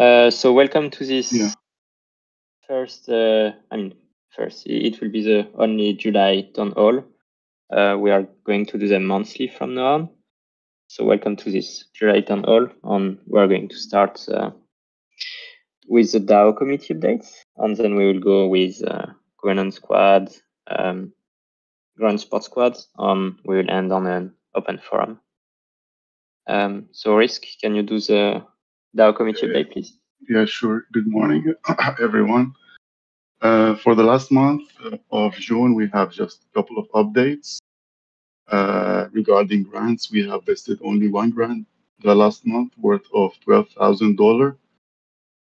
So welcome to this first, it will be the only July town hall. We are going to do them monthly from now on. So welcome to this July town hall. We are going to start with the DAO committee updates, and then we will go with governance squad, grand support squad, and we will end on an open forum. So Risk, can you do the DAO committee update, please? Yeah, sure. Good morning, everyone. For the last month of June, we have just a couple of updates. Regarding grants, we have vested only one grant the last month worth of $12,000,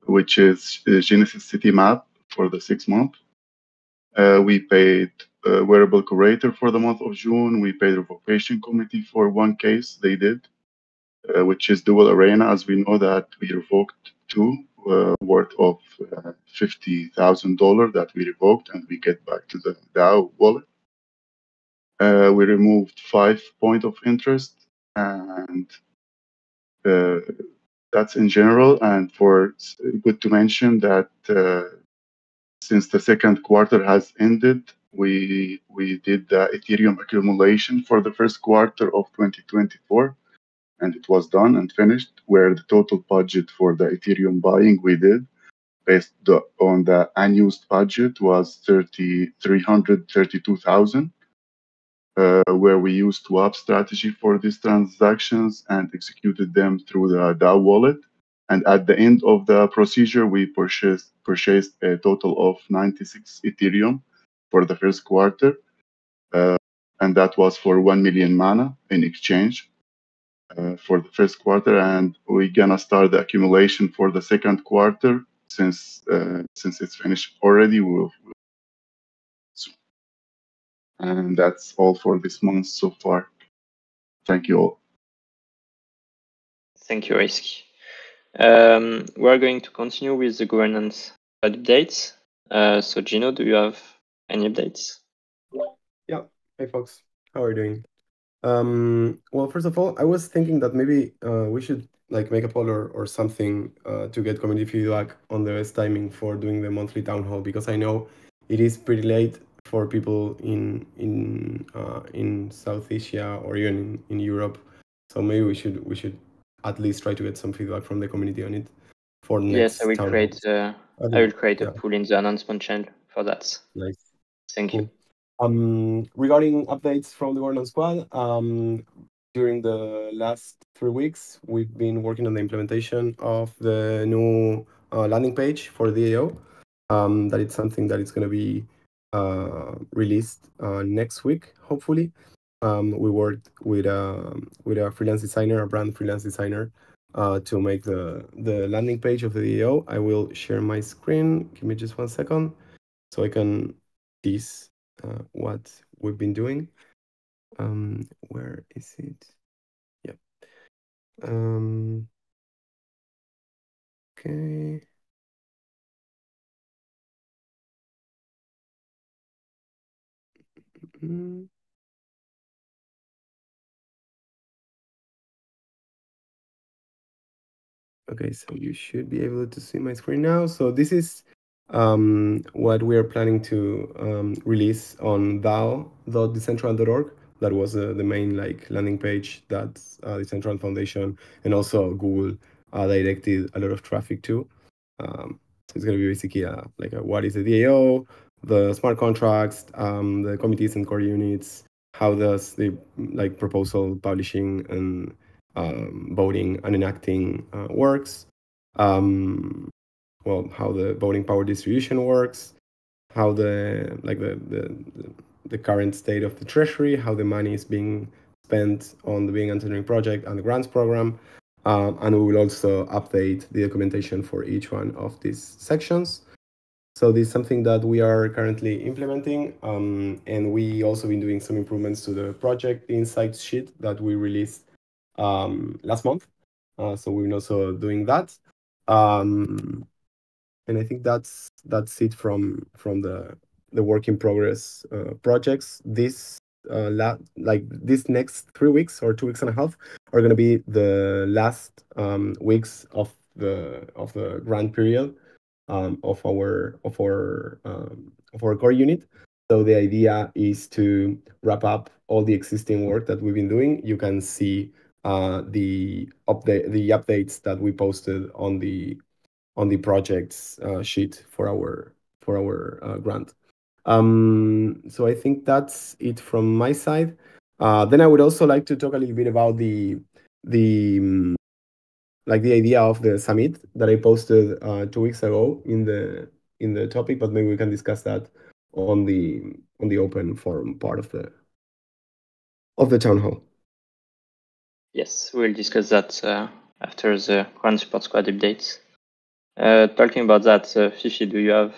which is Genesis City Map for the 6 month. We paid wearable curator for the month of June. We paid revocation committee for one case they did, which is Dual Arena, as we know that we revoked two worth of $50,000 that we revoked, and we get back to the DAO wallet. We removed 5 point of interest, and that's in general. And for good to mention that since the second quarter has ended, we did the Ethereum accumulation for the first quarter of 2024. And it was done and finished, where the total budget for the Ethereum buying we did based on the unused budget was 332,000, where we used swap strategy for these transactions and executed them through the DAO wallet. And at the end of the procedure, we purchased a total of 96 Ethereum for the first quarter, and that was for 1 million mana in exchange. For the first quarter, and we're gonna start the accumulation for the second quarter since it's finished already. And that's all for this month so far. Thank you all. Thank you, Risk. We're going to continue with the governance updates. So Gino, do you have any updates? Yeah. Hey folks, how are you doing? Well, first of all, I was thinking that maybe we should make a poll or something to get community feedback on the best timing for doing the monthly town hall, because I know it is pretty late for people in South Asia or even in Europe. So maybe we should at least try to get some feedback from the community on it for next. Yes, I will create a pool in the announcement channel for that. Nice. Thank you. Regarding updates from the governance squad, during the last 3 weeks, we've been working on the implementation of the new landing page for the DAO. That is something that is going to be released next week, hopefully. We worked with a freelance designer, a brand freelance designer, to make the landing page of the DAO. I will share my screen. Give me just 1 second so I can tease what we've been doing. Where is it? Yeah. Okay. Okay, so you should be able to see my screen now. So this is what we are planning to release on DAO.decentraland.org. That was the main landing page that the Decentraland Foundation and also Google directed a lot of traffic to. So it's going to be basically what is the DAO, the smart contracts, the committees and core units, how does the proposal publishing and voting and enacting works. Well, how the voting power distribution works, how the current state of the treasury, how the money is being spent on the Being Entrepreneur project and the grants program, and we will also update the documentation for each one of these sections. So this is something that we are currently implementing, and we also been doing some improvements to the project insights sheet that we released last month. So we're also doing that. And I think that's it from the work in progress projects. This this next 3 weeks or 2.5 weeks are going to be the last weeks of the grant period of our core unit. So the idea is to wrap up all the existing work that we've been doing. You can see the updates that we posted on the projects sheet for our grant. So I think that's it from my side. Then I would also like to talk a little bit about the the idea of the summit that I posted 2 weeks ago in the topic, but maybe we can discuss that on the open forum part of the town hall. Yes, we'll discuss that after the Grand Support Squad updates. Talking about that, Fifi, do you have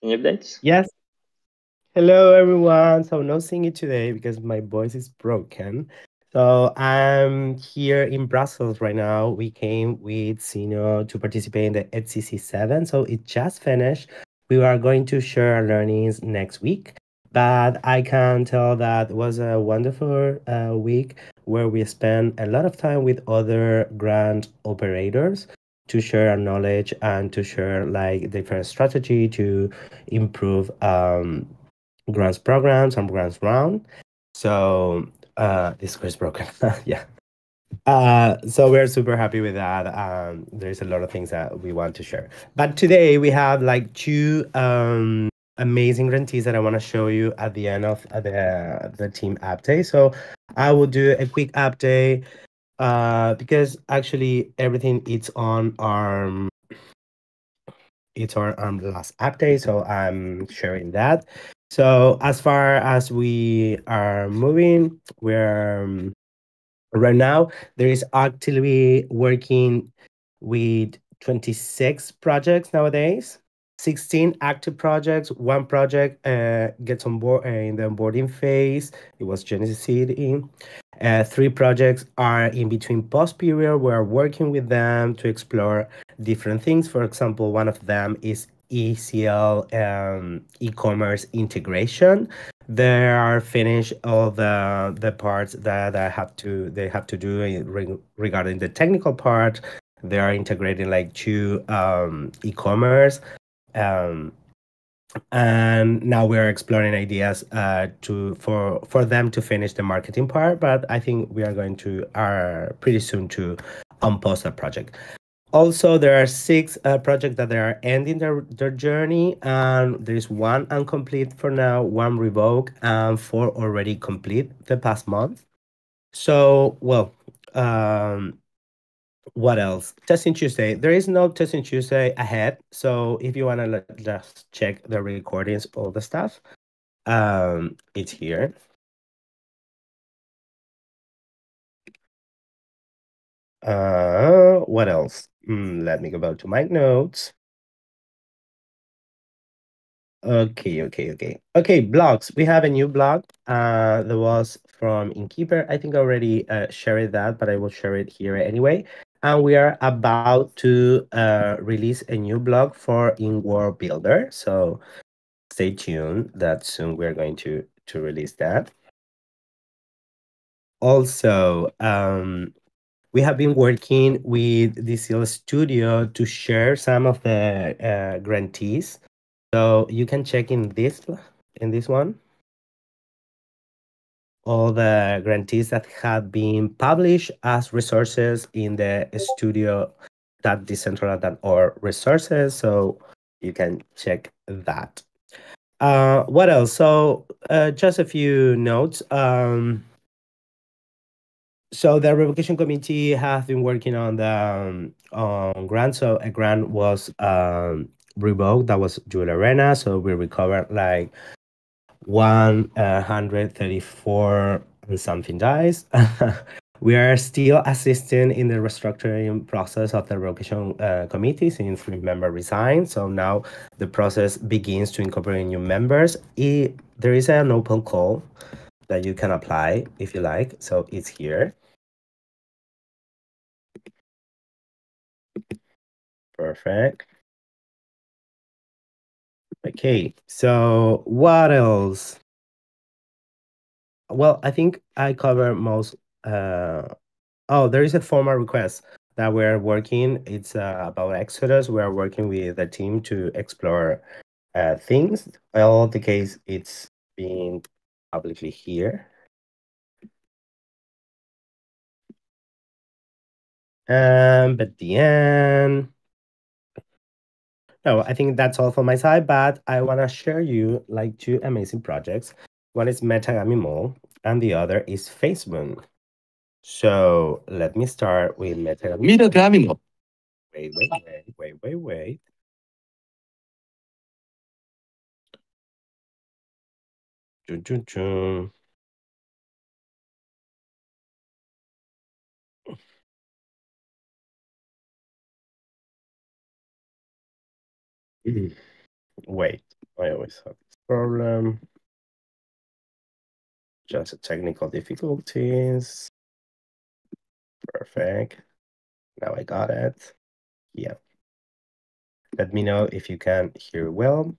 any updates? Yes. Hello, everyone. So no singing today because my voice is broken. So I'm here in Brussels right now. We came with Sino to participate in the HCC 7. So it just finished. We are going to share our learnings next week. But I can tell that it was a wonderful week where we spent a lot of time with other grant operators to share our knowledge and to share like different strategy to improve grants programs and grants round. So this is broken. Yeah. So we're super happy with that. There's a lot of things that we want to share. But today we have like two amazing grantees that I want to show you at the end of the team update. So I will do a quick update because actually everything is on our last update. So I'm sharing that. So as far as we are moving, we're right now there is actively working with 26 projects nowadays. 16 active projects. One project gets on board in the onboarding phase. It was Genesis Seed in. 3 projects are in between post period. We're working with them to explore different things. For example, one of them is ECL e-commerce integration. They are finished all the parts that they have to do regarding the technical part. They are integrating like 2 e-commerce. And now we're exploring ideas for them to finish the marketing part, but I think we are going to pretty soon to unpost that project. Also, there are 6 projects that they are ending their journey, and there's 1 incomplete for now, 1 revoked, and 4 already complete the past month. So, well, what else? Testing Tuesday. There is no Testing Tuesday ahead. So if you want to just check the recordings, all the stuff, it's here. What else? Let me go back to my notes. Okay. Blogs. We have a new blog. That was from Innkeeper. I think I already shared that, but I will share it here anyway. And we are about to release a new blog for In-World Builder. So stay tuned. That soon we're going to release that. Also, we have been working with DCL Studio to share some of the grantees. So you can check in this one all the grantees that have been published as resources in the studio.decentraland.org resources. So you can check that. What else? So just a few notes. So the revocation committee has been working on the grant. So a grant was revoked. That was Jewel Arena. So we recovered like 134 and something dies. We are still assisting in the restructuring process of the revocation committee since 3 members resigned. So now the process begins to incorporate new members. There is an open call that you can apply if you like. So it's here. Perfect. Okay, so what else? Well, I think I cover most. Oh, there is a formal request. that we're working. It's about Exodus. We're working with the team to explore things. Well, the case it's being publicly here. But the end. No, I think that's all from my side, but I want to share you like two amazing projects. One is Metagami Mall and the other is Facebook. So let me start with Metagami Mall. Wait. Chun, chun, chun. Wait, I always have this problem. Just technical difficulties. Perfect. Now I got it. Yeah. Let me know if you can hear well.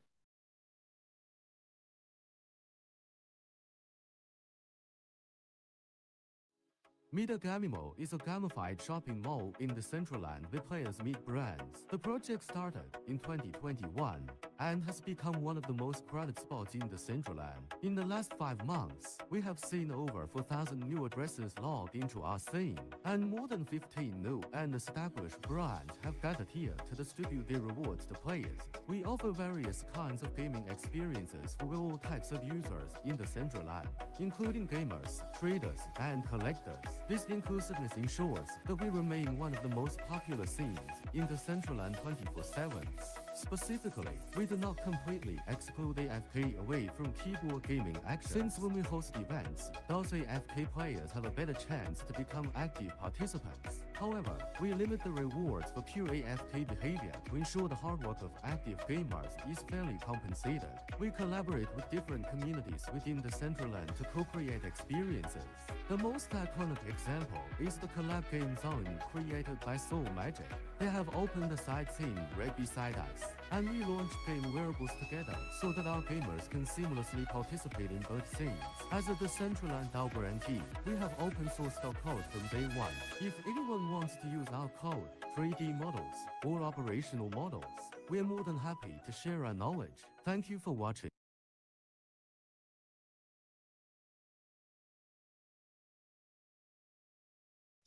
Metagami Mall is a gamified shopping mall in Decentraland where players meet brands. The project started in 2021 and has become one of the most crowded spots in Decentraland. In the last 5 months, we have seen over 4,000 new addresses logged into our scene, and more than 15 new and established brands have gathered here to distribute their rewards to players. We offer various kinds of gaming experiences for all types of users in Decentraland, including gamers, traders, and collectors. This inclusiveness ensures that we remain one of the most popular scenes in Decentraland 24/7. Specifically, we do not completely exclude AFK away from keyboard gaming action. Since when we host events, those AFK players have a better chance to become active participants. However, we limit the rewards for pure AFK behavior to ensure the hard work of active gamers is fairly compensated. We collaborate with different communities within Decentraland to co-create experiences. The most iconic example is the collab game zone created by Soul Magic. They have opened a side scene right beside us, and we launched game wearables together so that our gamers can seamlessly participate in both scenes. As a Decentraland DAO guarantee, we have open source the code from day one. If anyone wants to use our code, 3D models, or operational models, we are more than happy to share our knowledge. Thank you for watching.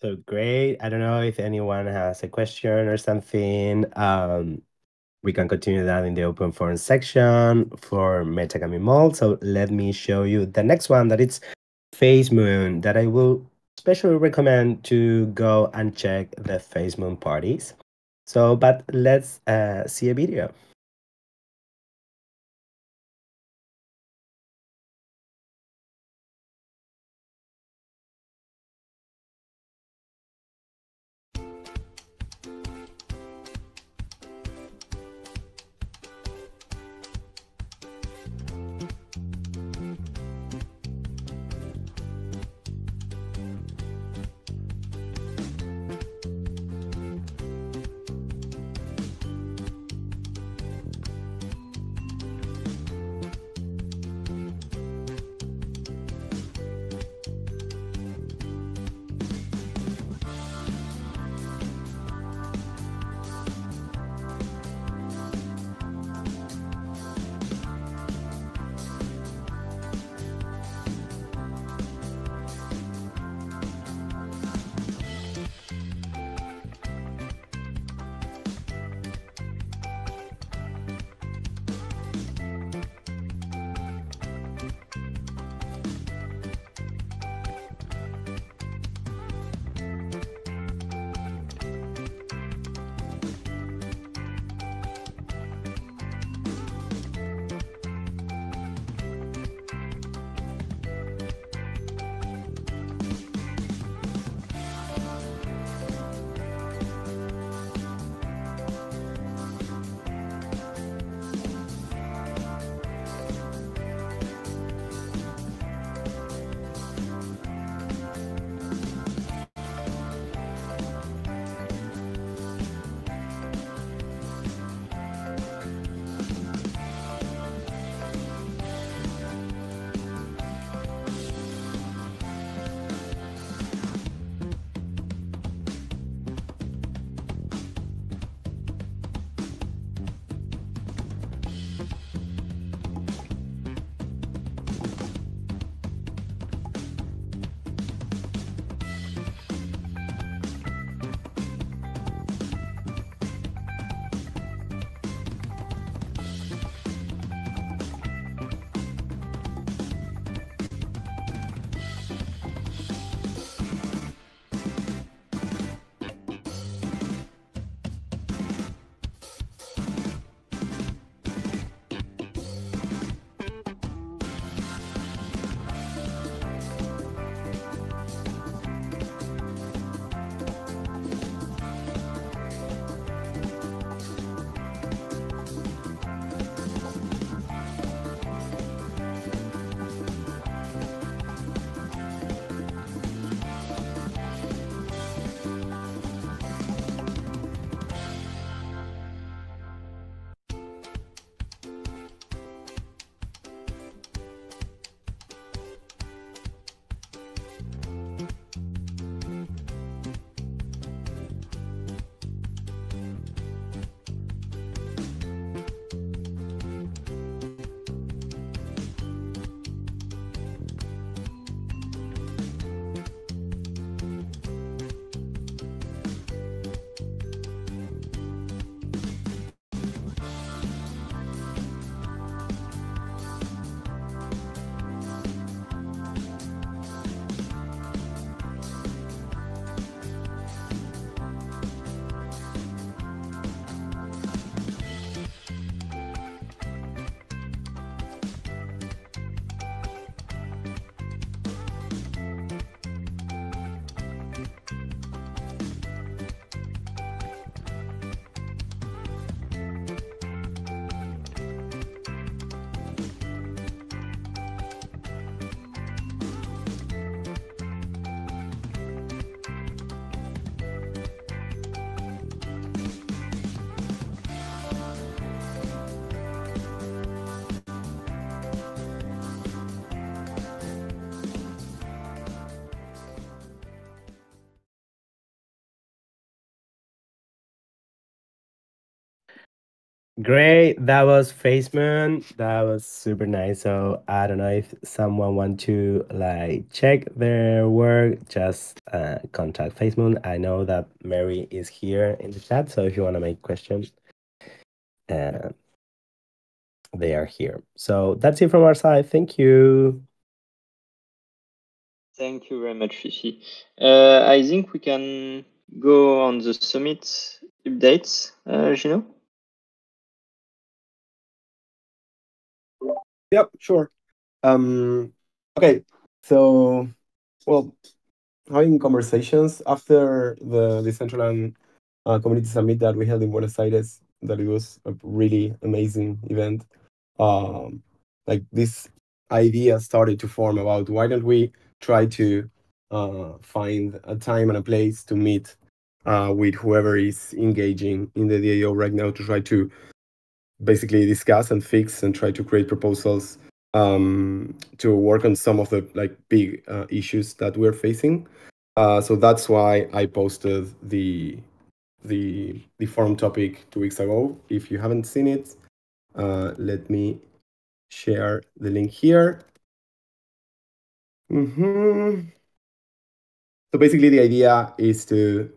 So great. I don't know if anyone has a question or something. We can continue that in the open forum section for Metagami Mall. So let me show you the next one, that it's Face Moon, that I will especially recommend to go and check the Face Moon parties. So, but let's see a video. Great. That was Faceman. That was super nice. So I don't know if someone want to like check their work, just contact Faceman. I know that Mary is here in the chat, so if you want to make questions, they are here. So that's it from our side. Thank you. Thank you very much, Fifi. I think we can go on the summit updates, Gino. Yep, sure. Okay, so, well, having conversations after the Decentraland Community Summit that we held in Buenos Aires, that it was a really amazing event. Like this idea started to form about why don't we try to find a time and a place to meet with whoever is engaging in the DAO right now to try to basically discuss and fix and try to create proposals to work on some of the like big issues that we're facing. So that's why I posted the forum topic 2 weeks ago. If you haven't seen it, let me share the link here. So basically, the idea is to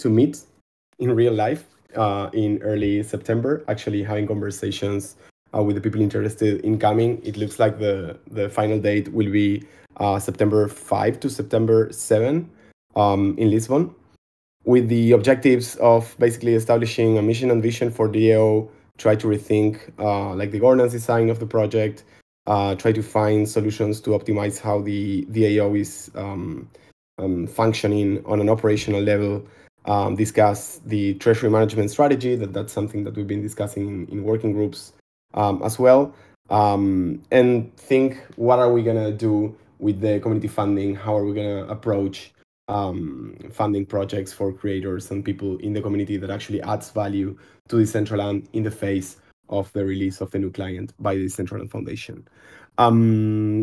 meet in real life in early September. Actually, having conversations with the people interested in coming. It looks like the final date will be September 5 to September 7 in Lisbon, with the objectives of basically establishing a mission and vision for DAO, try to rethink like the governance design of the project, try to find solutions to optimize how the DAO is functioning on an operational level, discuss the treasury management strategy, that's something that we've been discussing in working groups as well, and think what are we going to do with the community funding, how are we going to approach funding projects for creators and people in the community that actually adds value to Decentraland in the face of the release of the new client by the Decentraland Foundation.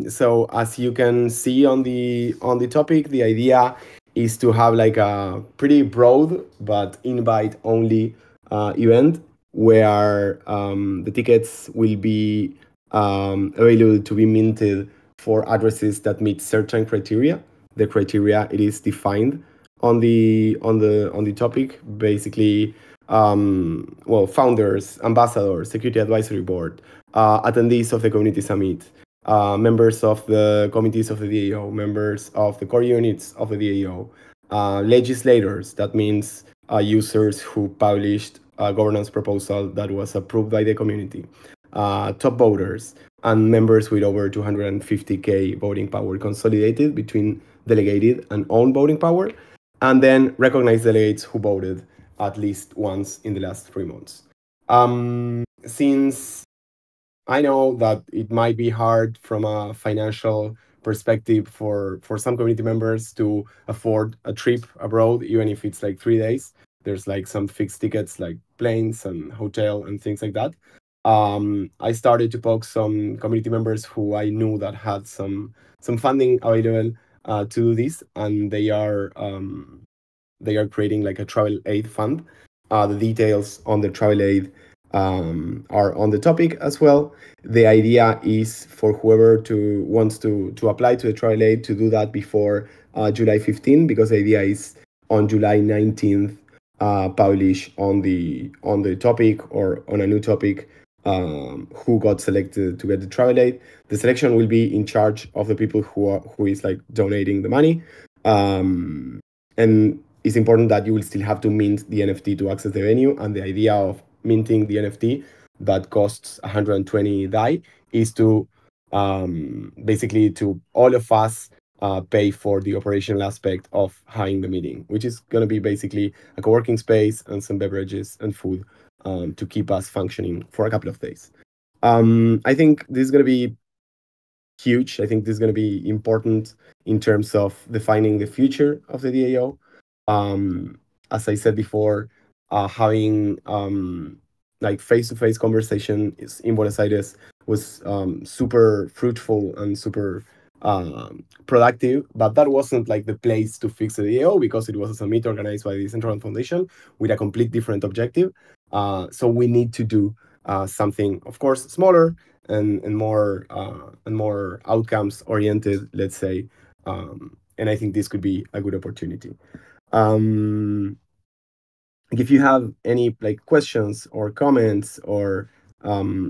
So as you can see on the topic, the idea is to have like a pretty broad but invite only event where the tickets will be available to be minted for addresses that meet certain criteria. The criteria it is defined on the topic. Basically, well, founders, ambassadors, security advisory board, attendees of the community summit, members of the committees of the DAO, members of the core units of the DAO, legislators. That means users who published a governance proposal that was approved by the community, top voters, and members with over 250K voting power consolidated between delegated and own voting power, and then recognized delegates who voted at least once in the last 3 months. Since I know that it might be hard from a financial perspective for some community members to afford a trip abroad, even if it's like 3 days. There's like some fixed tickets like planes and hotel and things like that. I started to poke some community members who I knew that had some funding available to do this, and they are creating like a travel aid fund. The details on the travel aid are on the topic as well. The idea is for whoever wants to apply to the travel aid to do that before July 15, because the idea is on July 19th publish on the topic or on a new topic who got selected to get the travel aid. The selection will be in charge of the people who is like donating the money, and it's important that you will still have to mint the NFT to access the venue. And the idea of minting the NFT that costs 120 DAI is to basically to all of us pay for the operational aspect of having the meeting, which is going to be basically a co-working space and some beverages and food to keep us functioning for a couple of days. I think this is going to be huge. I think this is going to be important in terms of defining the future of the DAO. As I said before, having like face-to-face conversation in Buenos Aires was super fruitful and super productive, but that wasn't like the place to fix the DAO, because it was a summit organized by the Decentraland Foundation with a complete different objective. So we need to do something, of course, smaller and more outcomes oriented, let's say. And I think this could be a good opportunity. If you have any questions or comments, or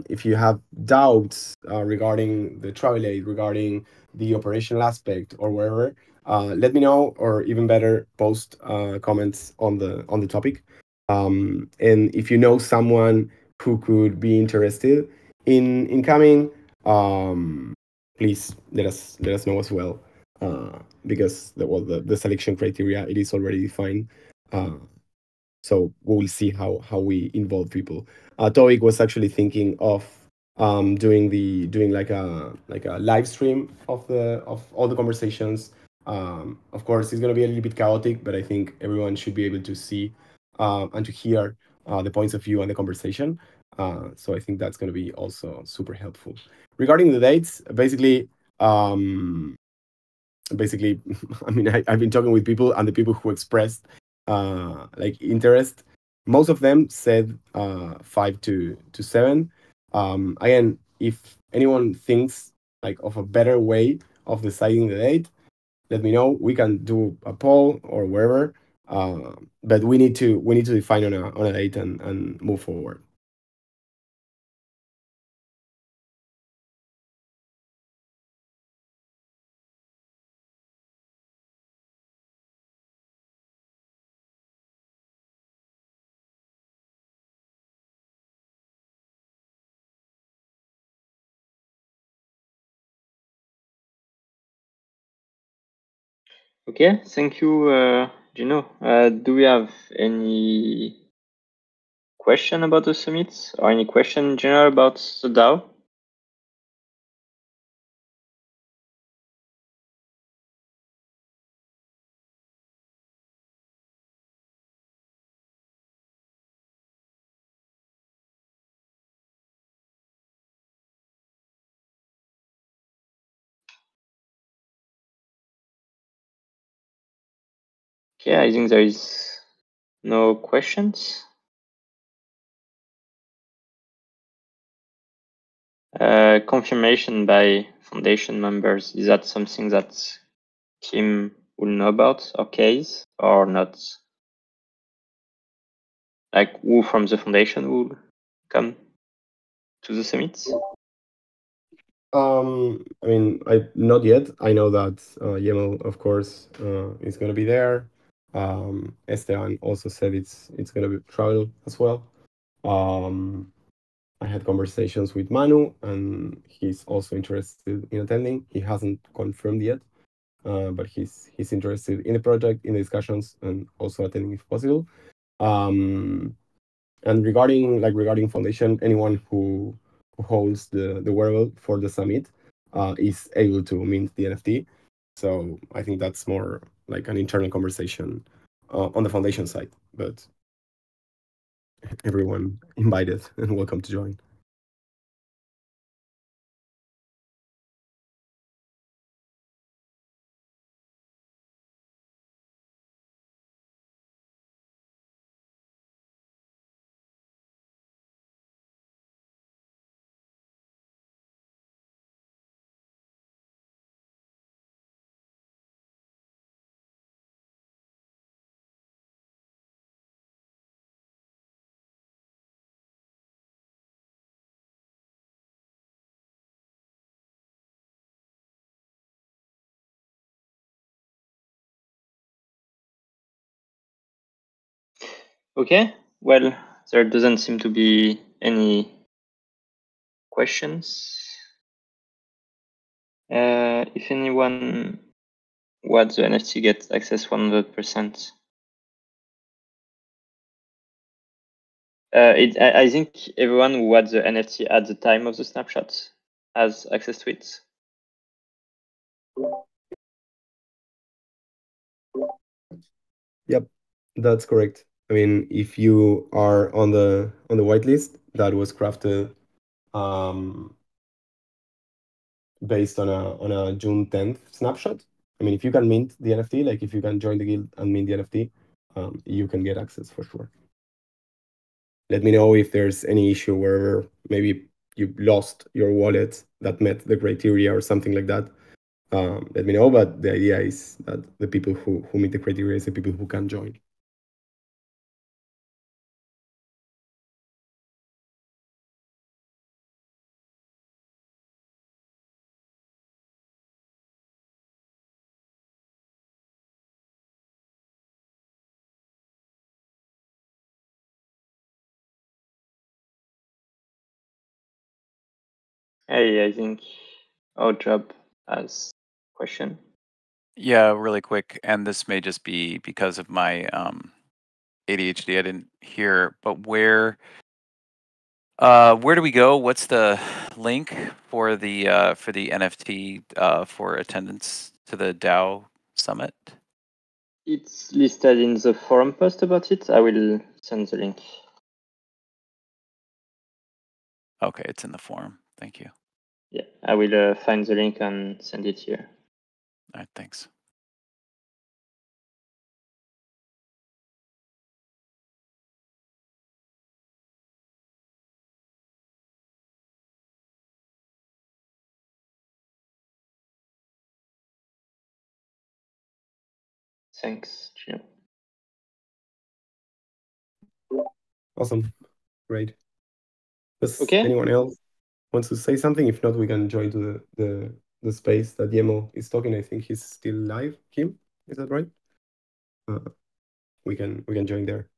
if you have doubts regarding the travel aid, regarding the operational aspect, or wherever, let me know, or even better, post comments on the topic. And if you know someone who could be interested in coming, please let us know as well, because the selection criteria, it is already defined. So we will see how we involve people. Toik was actually thinking of doing like a live stream of all the conversations. Of course, it's gonna be a little bit chaotic, but I think everyone should be able to see and to hear the points of view and the conversation. So I think that's gonna be also super helpful. Regarding the dates, basically, I mean, I've been talking with people, and the people who expressed interest, most of them said 5 to 7. Again, if anyone thinks of a better way of deciding the date, let me know. We can do a poll or wherever, but we need to define on a date and move forward. Okay, thank you, Gino. Do we have any question about the summit, or any question in general about the DAO? Okay, I think there is no questions. Confirmation by foundation members, is that something that Kim will know about, or Case, or not? Like, who from the foundation will come to the summit? I mean, not yet. I know that Yemel, of course, is gonna be there. Esteban also said it's gonna be travel as well. I had conversations with Manu, and he's also interested in attending. He hasn't confirmed yet, but he's interested in the project, in the discussions, and also attending if possible. And regarding foundation, anyone who holds the wearable for the summit is able to mint the NFT. So I think that's more like an internal conversation on the foundation side, but everyone invited and welcome to join. Okay, well, there doesn't seem to be any questions. If anyone wants the NFT gets access 100%. I think everyone who had the NFT at the time of the snapshot has access to it. Yep, that's correct. I mean, if you are on the whitelist that was crafted based on a June 10th snapshot, I mean, if you can mint the NFT, like if you can join the guild and mint the NFT, you can get access for sure. let me know if there's any issue where maybe you lost your wallet that met the criteria or something like that. Let me know, but the idea is that the people who meet the criteria is the people who can join. Hey, I think our job has question. Yeah, really quick, and this may just be because of my ADHD. I didn't hear, but where do we go? What's the link for the NFT for attendance to the DAO Summit? It's listed in the forum post about it. I will send the link. Okay, it's in the forum. Thank you. Yeah, I will find the link and send it here. All right, thanks. Thanks, Gino. Awesome. Great. Does Okay. anyone else wants to say something? If not, we can join to the space that Yemo is talking. I think he's still live. Kim, is that right? We can join there.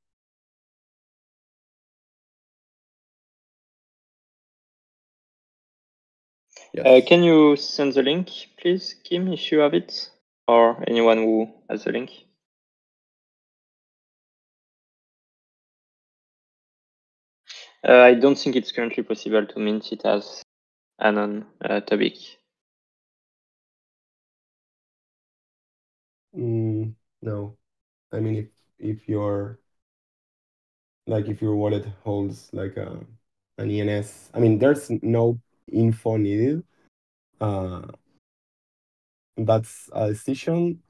Yes. Can you send the link, please, Kim, if you have it, or anyone who has the link? I don't think it's currently possible to mint it as anon topic. No, I mean if your wallet holds like an ENS, I mean there's no info needed. That's a decision,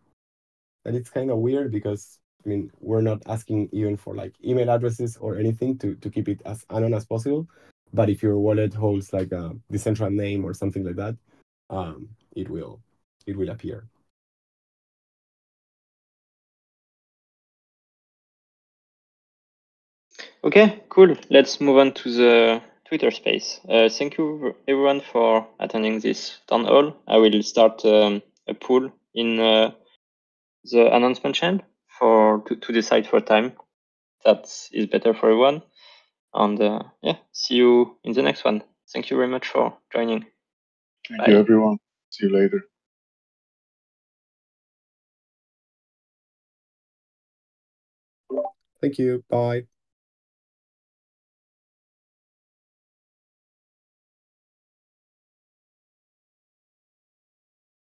and it's kind of weird because I mean we're not asking even for like email addresses or anything to keep it as anon as possible. But if your wallet holds like a Decentraland name or something like that, it will appear. Okay, cool. Let's move on to the Twitter space. Thank you everyone for attending this town hall. I will start a poll in the announcement chain to decide for time that is better for everyone. And yeah, see you in the next one. Thank you very much for joining. Thank you, everyone. See you later. Thank you. Bye.